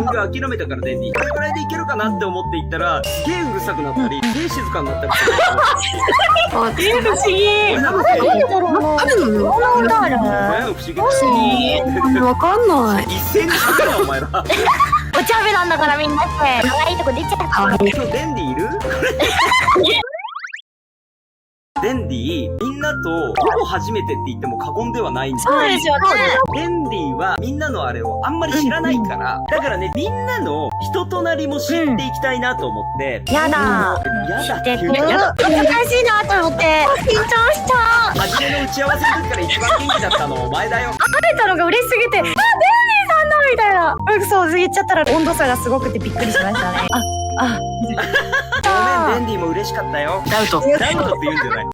分が諦めたからデンディ。これくらいでいけるかなって思っていったら、すげえうるさくなったり、すげえ静かになったりする。不思議。なんかあるの？お前の不思議だよ。わかんない。一斉にしてよ、お前ら。お茶目なんだからみんなって。可愛いとこ出ちゃった。今日デンディいる？デンディ、みんなとほぼ初めてって言っても過言ではないんだよ。そうですよね。デンディはみんなのあれをあんまり知らないから、だからね、みんなの人となりも知っていきたいなと思って。やだ。やだで、急にやだ。恥ずかしいなと思って。緊張しちゃう。初めの打ち合わせの時から一番元気だったのお前だよ。会えたのが嬉しすぎて、あ、デンディさんだみたいな。そう言っちゃったら温度差がすごくてびっくりしましたね。ごめん、デンディも嬉しかったよ。ダウト。ダウトって言うんじゃない。